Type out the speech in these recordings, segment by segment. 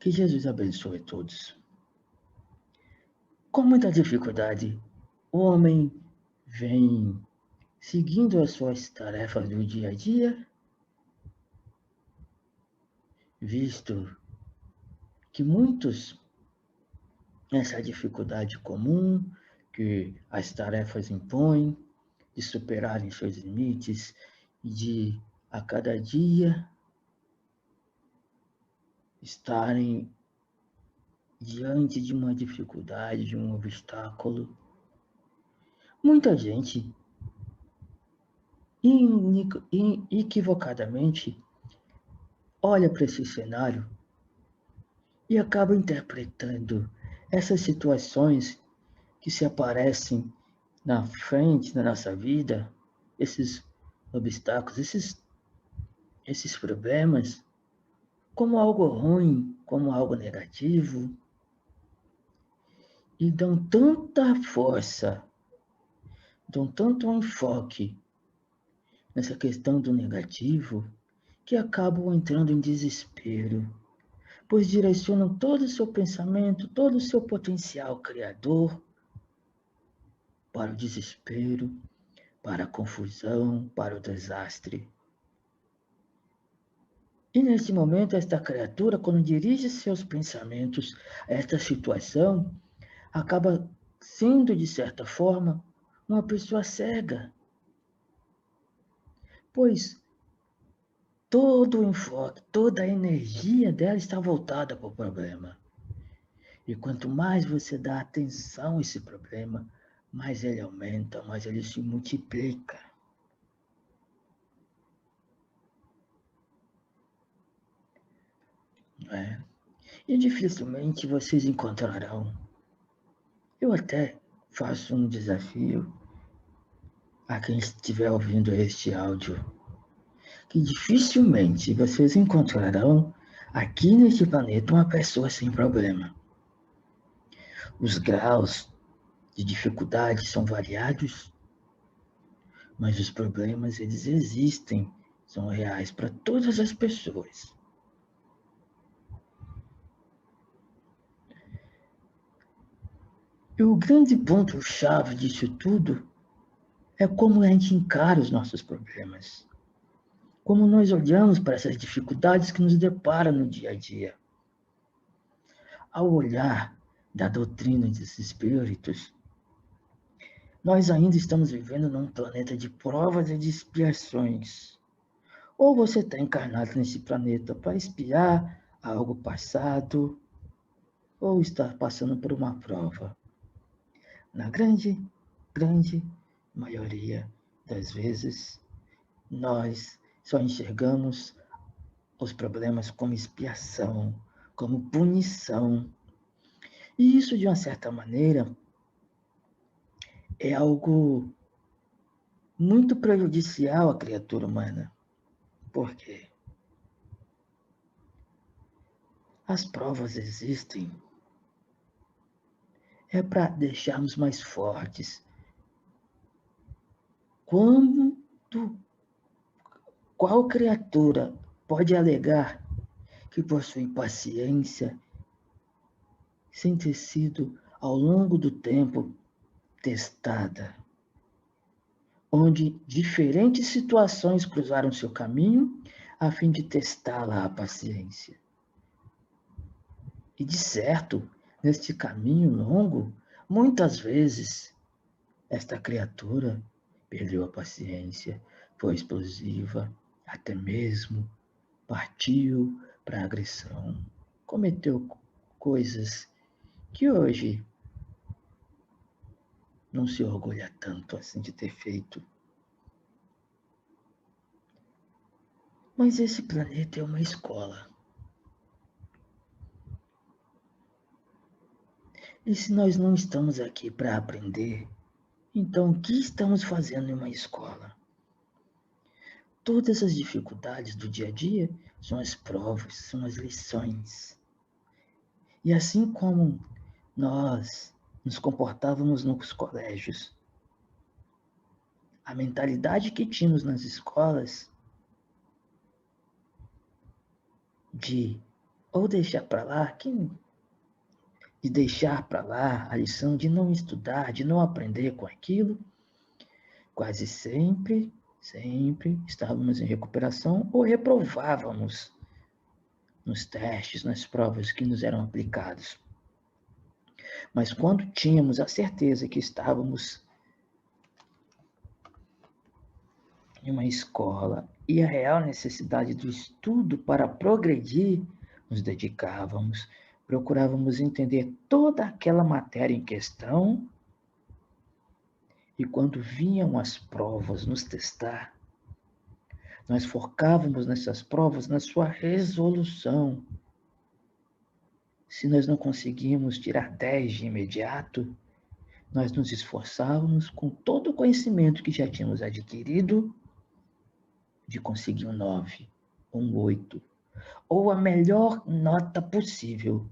Que Jesus abençoe todos. Com muita dificuldade, o homem vem seguindo as suas tarefas do dia a dia, visto que muitos, essa dificuldade comum que as tarefas impõem, de superarem seus limites e de, a cada dia, estarem diante de uma dificuldade, de um obstáculo. Muita gente, equivocadamente, olha para esse cenário e acaba interpretando essas situações que se aparecem na frente da nossa vida, esses obstáculos, esses problemas, como algo ruim, como algo negativo, e dão tanta força, dão tanto enfoque nessa questão do negativo, que acabam entrando em desespero, pois direcionam todo o seu pensamento, todo o seu potencial criador para o desespero, para a confusão, para o desastre. E nesse momento, esta criatura, quando dirige seus pensamentos a esta situação, acaba sendo, de certa forma, uma pessoa cega, pois todo o enfoque, toda a energia dela está voltada para o problema. E quanto mais você dá atenção a esse problema, mais ele aumenta, mais ele se multiplica. Não é? E dificilmente vocês encontrarão. Eu até faço um desafio a quem estiver ouvindo este áudio, que dificilmente vocês encontrarão aqui neste planeta uma pessoa sem problema. Os graus de dificuldade são variados, mas os problemas eles existem, são reais para todas as pessoas. E o grande ponto-chave disso tudo é como a gente encara os nossos problemas. Como nós olhamos para essas dificuldades que nos deparam no dia a dia. Ao olhar da doutrina dos espíritos, nós ainda estamos vivendo num planeta de provas e de expiações. Ou você está encarnado nesse planeta para expiar algo passado, ou está passando por uma prova. Na grande maioria das vezes, nós só enxergamos os problemas como expiação, como punição. E isso, de uma certa maneira, é algo muito prejudicial à criatura humana. Por quê? As provas existem. É para deixarmos mais fortes. Qual criatura pode alegar que possui paciência sem ter sido, ao longo do tempo, testada? Onde diferentes situações cruzaram seu caminho a fim de testá-la a paciência. E de certo, neste caminho longo, muitas vezes, esta criatura perdeu a paciência, foi explosiva, até mesmo partiu para a agressão, cometeu coisas que hoje não se orgulha tanto assim de ter feito. Mas esse planeta é uma escola. E se nós não estamos aqui para aprender, então o que estamos fazendo em uma escola? Todas as dificuldades do dia a dia são as provas, são as lições. E assim como nós nos comportávamos nos colégios, a mentalidade que tínhamos nas escolas de ou deixar para lá, de deixar para lá a lição de não estudar, de não aprender com aquilo, quase sempre estávamos em recuperação ou reprovávamos nos testes, nas provas que nos eram aplicados. Mas quando tínhamos a certeza que estávamos em uma escola e a real necessidade do estudo para progredir, nos dedicávamos, procurávamos entender toda aquela matéria em questão, e quando vinham as provas nos testar, nós focávamos nessas provas na sua resolução. Se nós não conseguimos tirar 10 de imediato, nós nos esforçávamos com todo o conhecimento que já tínhamos adquirido de conseguir um 9, um 8, ou a melhor nota possível,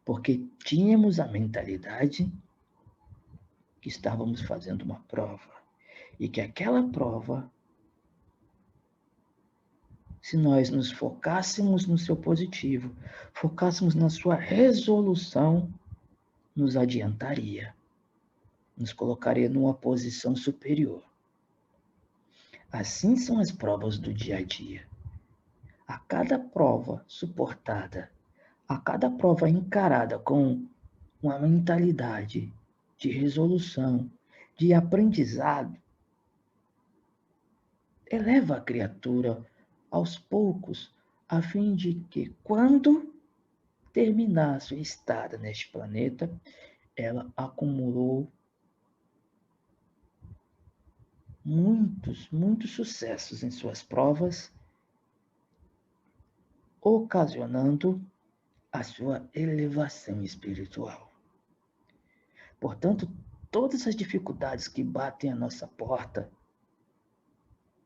porque tínhamos a mentalidade que estávamos fazendo uma prova e que aquela prova, se nós nos focássemos no seu positivo, focássemos na sua resolução, nos adiantaria, nos colocaria numa posição superior. Assim são as provas do dia a dia. A cada prova suportada, a cada prova encarada com uma mentalidade de resolução, de aprendizado, eleva a criatura aos poucos, a fim de que, quando terminar sua estada neste planeta, ela acumulou muitos sucessos em suas provas, ocasionando a sua elevação espiritual. Portanto, todas as dificuldades que batem à nossa porta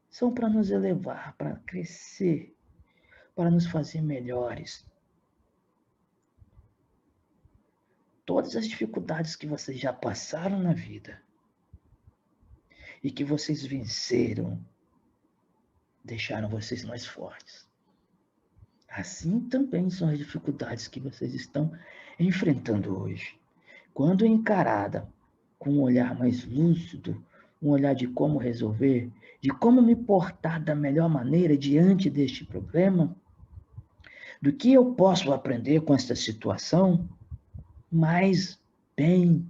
são para nos elevar, para crescer, para nos fazer melhores. Todas as dificuldades que vocês já passaram na vida e que vocês venceram, deixaram vocês mais fortes. Assim também são as dificuldades que vocês estão enfrentando hoje. Quando encarada com um olhar mais lúcido, um olhar de como resolver, de como me portar da melhor maneira diante deste problema, do que eu posso aprender com esta situação, mais bem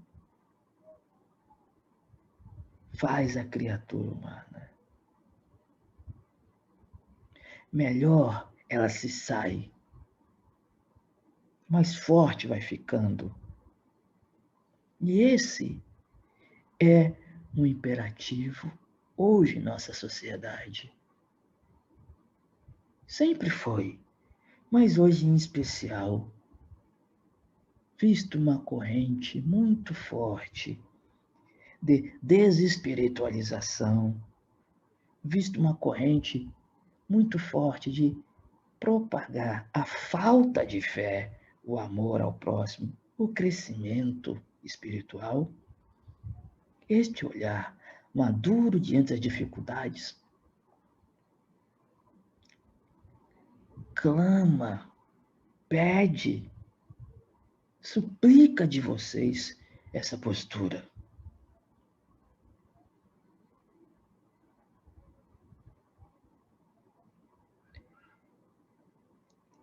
faz a criatura humana. Melhor ela se sai, mais forte vai ficando. E esse é um imperativo hoje em nossa sociedade. Sempre foi, mas hoje em especial, visto uma corrente muito forte de desespiritualização, visto uma corrente muito forte de propagar a falta de fé, o amor ao próximo, o crescimento espiritual. Este olhar maduro diante das dificuldades clama, pede, suplica de vocês essa postura.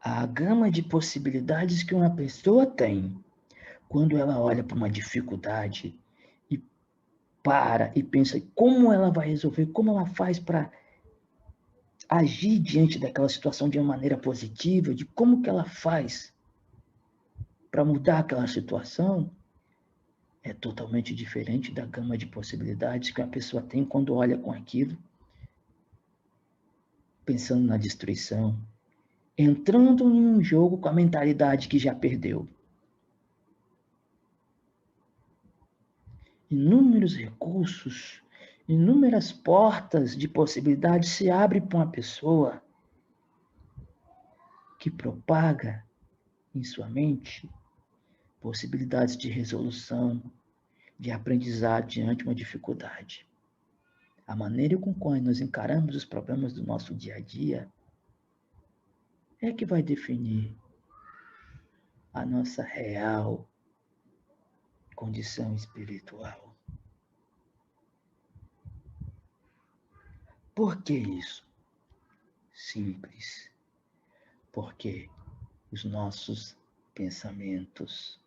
A gama de possibilidades que uma pessoa tem quando ela olha para uma dificuldade e para e pensa como ela vai resolver, como ela faz para agir diante daquela situação de uma maneira positiva, de como que ela faz para mudar aquela situação, é totalmente diferente da gama de possibilidades que a pessoa tem quando olha com aquilo, pensando na destruição, entrando em um jogo com a mentalidade que já perdeu. Inúmeros recursos, inúmeras portas de possibilidades se abrem para uma pessoa que propaga em sua mente possibilidades de resolução, de aprendizado diante de uma dificuldade. A maneira com que nós encaramos os problemas do nosso dia a dia é que vai definir a nossa real condição espiritual. Por que isso? Simples. Porque os nossos pensamentos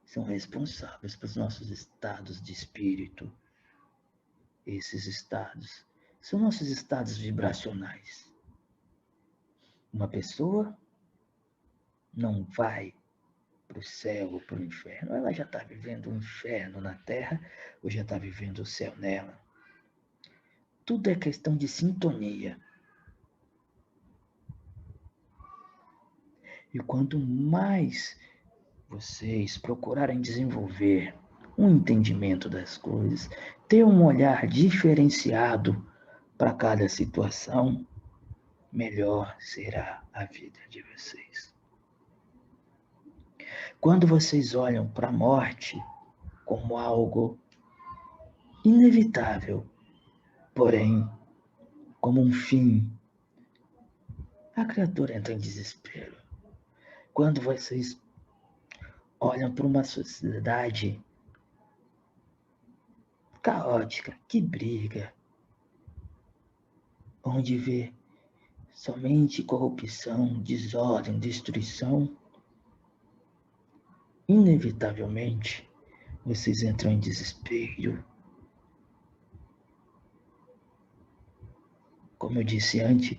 são responsáveis pelos nossos estados de espírito. Esses estados são nossos estados vibracionais. Uma pessoa não vai para o céu ou para o inferno. Ela já está vivendo um inferno na Terra ou já está vivendo o céu nela. Tudo é questão de sintonia. E quanto mais vocês procurarem desenvolver um entendimento das coisas, ter um olhar diferenciado para cada situação, melhor será a vida de vocês. Quando vocês olham para a morte como algo inevitável, porém como um fim, a criatura entra em desespero. Quando vocês olham para uma sociedade caótica, que briga, onde vê somente corrupção, desordem, destruição, inevitavelmente vocês entram em desespero. Como eu disse antes,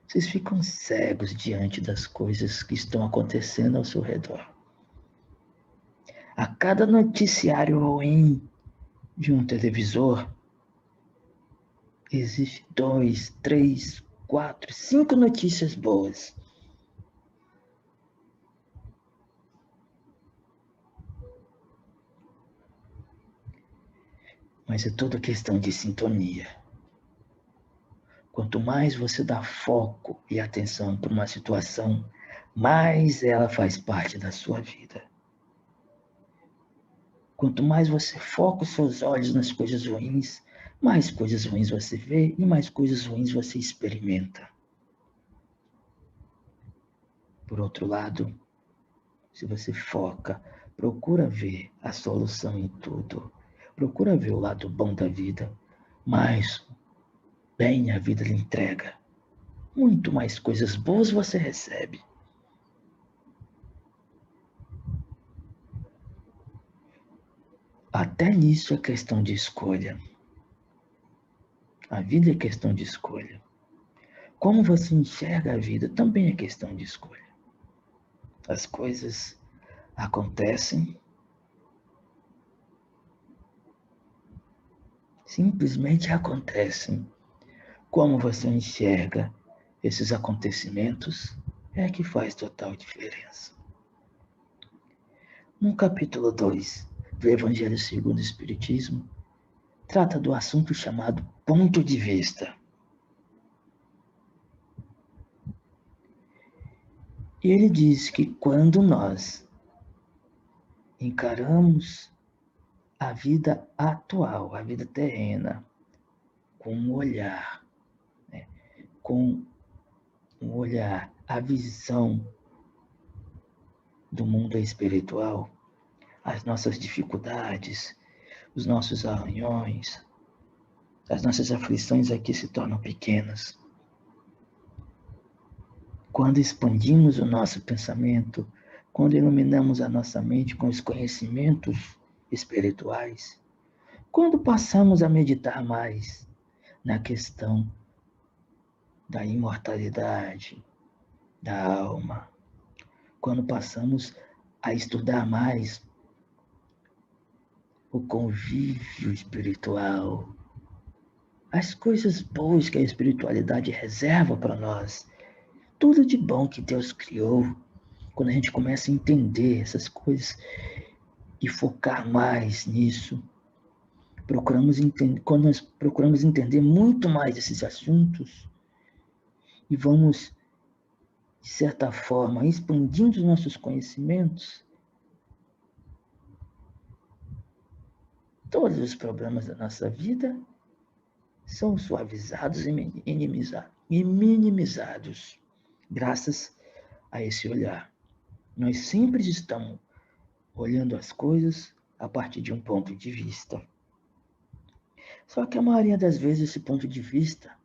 vocês ficam cegos diante das coisas que estão acontecendo ao seu redor. A cada noticiário ruim de um televisor, existem 2, 3, 4, 5 notícias boas. Mas é toda questão de sintonia. Quanto mais você dá foco e atenção para uma situação, mais ela faz parte da sua vida. Quanto mais você foca os seus olhos nas coisas ruins, mais coisas ruins você vê e mais coisas ruins você experimenta. Por outro lado, se você foca, procura ver a solução em tudo, procura ver o lado bom da vida, mais bem a vida lhe entrega. Muito mais coisas boas você recebe. Até nisso é questão de escolha. A vida é questão de escolha. Como você enxerga a vida também é questão de escolha. As coisas acontecem, simplesmente acontecem. Como você enxerga esses acontecimentos é que faz total diferença. No capítulo 2 do Evangelho segundo o Espiritismo, trata do assunto chamado ponto de vista. E ele diz que quando nós encaramos a vida atual, a vida terrena, com um olhar, a visão do mundo espiritual, as nossas dificuldades, os nossos arranhões, as nossas aflições aqui se tornam pequenas. Quando expandimos o nosso pensamento, quando iluminamos a nossa mente com os conhecimentos espirituais, quando passamos a meditar mais na questão da imortalidade da alma, quando passamos a estudar mais o convívio espiritual, as coisas boas que a espiritualidade reserva para nós, tudo de bom que Deus criou, quando a gente começa a entender essas coisas e focar mais nisso, quando nós procuramos entender muito mais esses assuntos e vamos, de certa forma, expandindo os nossos conhecimentos, todos os problemas da nossa vida são suavizados e minimizados, graças a esse olhar. Nós sempre estamos olhando as coisas a partir de um ponto de vista. Só que a maioria das vezes esse ponto de vista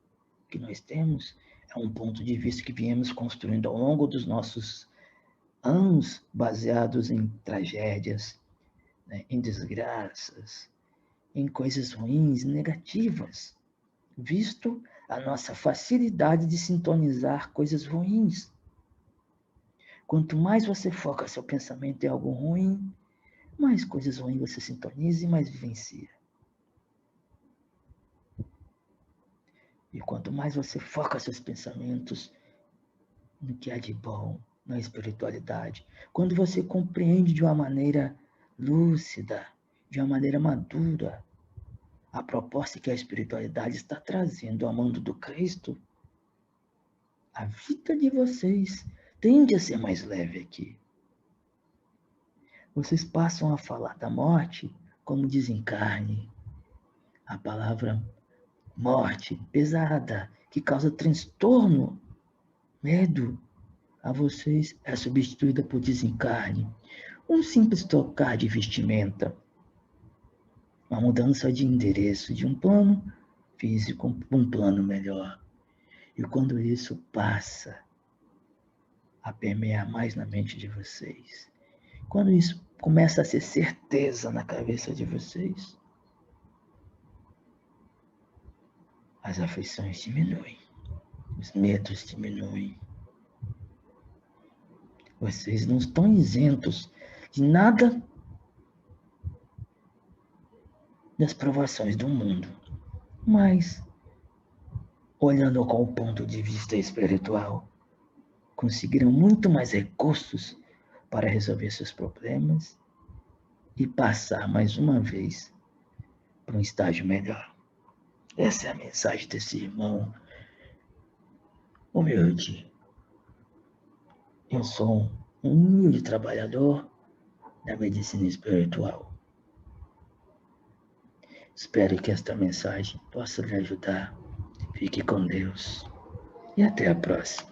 que nós temos é um ponto de vista que viemos construindo ao longo dos nossos anos, baseados em tragédias, né, em desgraças, em coisas ruins, negativas, visto a nossa facilidade de sintonizar coisas ruins. Quanto mais você foca seu pensamento em algo ruim, mais coisas ruins você sintoniza e mais vivencia. E quanto mais você foca seus pensamentos no que há de bom, na espiritualidade, quando você compreende de uma maneira lúcida, de uma maneira madura, a proposta que a espiritualidade está trazendo ao mundo do Cristo, a vida de vocês tende a ser mais leve aqui. Vocês passam a falar da morte como desencarne. A palavra morte pesada, que causa transtorno, medo, a vocês é substituída por desencarne. Um simples trocar de vestimenta, uma mudança de endereço de um plano físico para um plano melhor. E quando isso passa a permear mais na mente de vocês, quando isso começa a ser certeza na cabeça de vocês, as aflições diminuem, os medos diminuem. Vocês não estão isentos de nada das provações do mundo, mas, olhando com o ponto de vista espiritual, conseguirão muito mais recursos para resolver seus problemas e passar mais uma vez para um estágio melhor. Essa é a mensagem desse irmão humilde. Eu sou um humilde trabalhador da medicina espiritual. Espero que esta mensagem possa lhe ajudar. Fique com Deus e até a próxima.